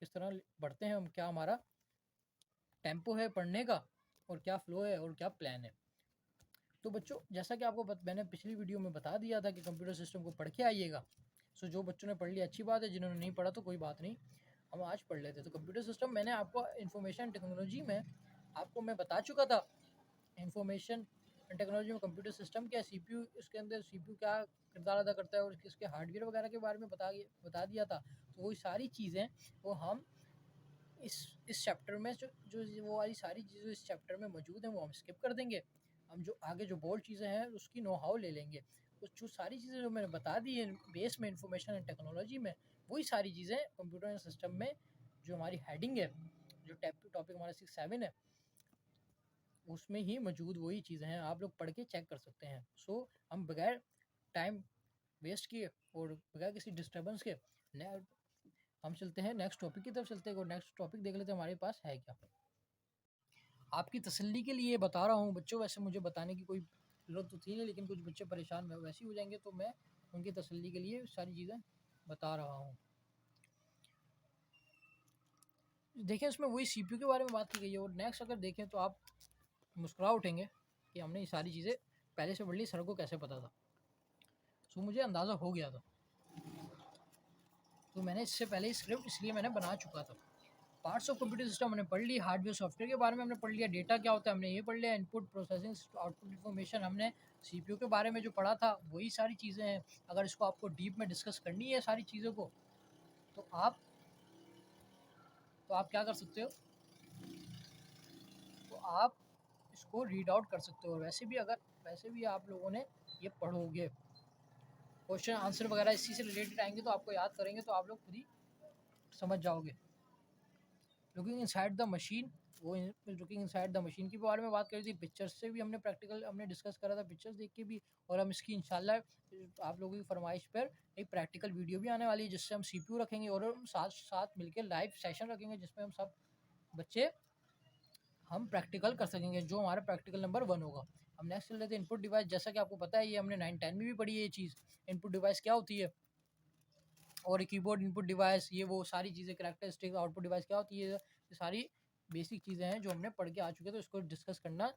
किस तरह बढ़ते हैं हम, क्या हमारा टेम्पो है पढ़ने का और क्या फ़्लो है और क्या प्लान है। तो बच्चों जैसा कि आपको मैंने पिछली वीडियो में बता दिया था कि कंप्यूटर सिस्टम को पढ़ के आइएगा। सो जो बच्चों ने पढ़ लिया अच्छी बात है, जिन्होंने नहीं पढ़ा तो कोई बात नहीं, हम आज पढ़ लेते। तो कंप्यूटर सिस्टम मैंने आपको इंफॉर्मेशन टेक्नोलॉजी में आपको मैं बता चुका था। इंफॉर्मेशन टेक्नोलॉजी में कंप्यूटर सिस्टम क्या, सीपीयू, इसके अंदर सीपीयू क्या किरदार अदा करता है और इसके हार्डवेयर वगैरह के बारे में बता दिया था। तो वही सारी चीज़ें वो हम इस चैप्टर में जो वो वाली सारी चीज़ें इस चैप्टर में मौजूद हैं वो हम स्किप कर देंगे। हम जो आगे जो बोल्ड चीज़ें हैं उसकी नो हाउ ले लेंगे। तो जो सारी चीज़ें जो मैंने बता दी है बेस में इंफॉर्मेशन एंड टेक्नोलॉजी में, वही सारी चीज़ें कंप्यूटर एंड सिस्टम में जो हमारी हेडिंग है, जो टॉपिक हमारा 6-7 है, उसमें ही मौजूद वही चीज़ें हैं। आप लोग पढ़ के चेक कर सकते हैं। सो हम बगैर टाइम वेस्ट किए और बगैर किसी डिस्टर्बेंस के हम चलते हैं नेक्स्ट टॉपिक की तरफ चलते हैं और नेक्स्ट टॉपिक देख लेते हैं हमारे पास है क्या। आपकी तसल्ली के लिए बता रहा हूँ बच्चों, वैसे मुझे बताने की कोई ज़रूरत तो थी नहीं, लेकिन कुछ बच्चे परेशान वैसे ही हो जाएंगे, तो मैं उनकी तसल्ली के लिए सारी चीज़ें बता रहा हूँ। देखें उसमें वही सीपीयू के बारे में बात की गई है, और नेक्स्ट अगर देखें तो आप मुस्कुरा उठेंगे कि हमने ये सारी चीज़ें पहले से पढ़ ली, सर को कैसे पता था। तो मुझे अंदाज़ा हो गया था, तो मैंने इससे पहले स्क्रिप्ट इसलिए मैंने बना चुका था। पार्ट्स ऑफ कंप्यूटर सिस्टम हमने पढ़ ली, हार्डवेयर सॉफ्टवेयर के बारे में हमने पढ़ लिया, डेटा क्या होता है हमने ये पढ़ लिया, इनपुट प्रोसेसिंग आउटपुट इन्फॉर्मेशन हमने सीपीयू के बारे में जो पढ़ा था वही सारी चीज़ें हैं। अगर इसको आपको डीप में डिस्कस करनी है सारी चीज़ों को, तो आप क्या कर सकते हो, तो आप इसको रीड आउट कर सकते हो। वैसे भी आप लोगों ने ये पढ़ोगे, क्वेश्चन आंसर वगैरह इसी से रिलेटेड आएंगे तो आपको याद करेंगे तो आप लोग खुद ही समझ जाओगे। लुकिंग इनसाइड द मशीन, वो लुकिंग इनसाइड द मशीन के बारे में बात करी थी। पिक्चर्स से भी हमने प्रैक्टिकल हमने डिस्कस करा था, पिक्चर्स देख के भी। और हम इसकी इंशाल्लाह आप लोगों की फरमाइश पर एक प्रैक्टिकल वीडियो भी आने वाली है, जिससे हम सीपीयू रखेंगे और हम साथ मिलकर लाइव सेशन रखेंगे, जिसमें हम सब बच्चे हम प्रैक्टिकल कर सकेंगे, जो हमारा प्रैक्टिकल नंबर 1 होगा। हम नेक्स्ट चल रहे थे इनपुट डिवाइस। जैसा कि आपको पता है ये हमने 9-10 में भी पढ़ी है ये चीज़, इनपुट डिवाइस क्या होती है, और कीबोर्ड इनपुट डिवाइस, ये वो सारी चीज़ें, करैक्टरिस्टिक्स आउटपुट डिवाइस क्या होती है, ये सारी बेसिक चीज़ें हैं जो हमने पढ़ के आ चुके हैं, तो इसको डिस्कस करना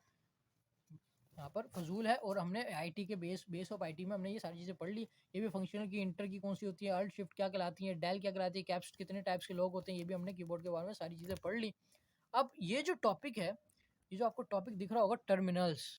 यहाँ पर फजूल है। और हमने आईटी के बेस ऑफ आईटी में हमने ये सारी चीज़ें पढ़ ली। ये भी फंक्शनल की, इंटर की कौन सी होती है, अल्ट शिफ्ट क्या कहलाती है, डेल क्या कहलाती है, कैप्स कितने टाइप्स के लोग होते हैं, ये भी हमने कीबोर्ड के बारे में सारी चीज़ें पढ़ ली। अब ये जो टॉपिक है, ये जो आपको टॉपिक दिख रहा होगा टर्मिनल्स,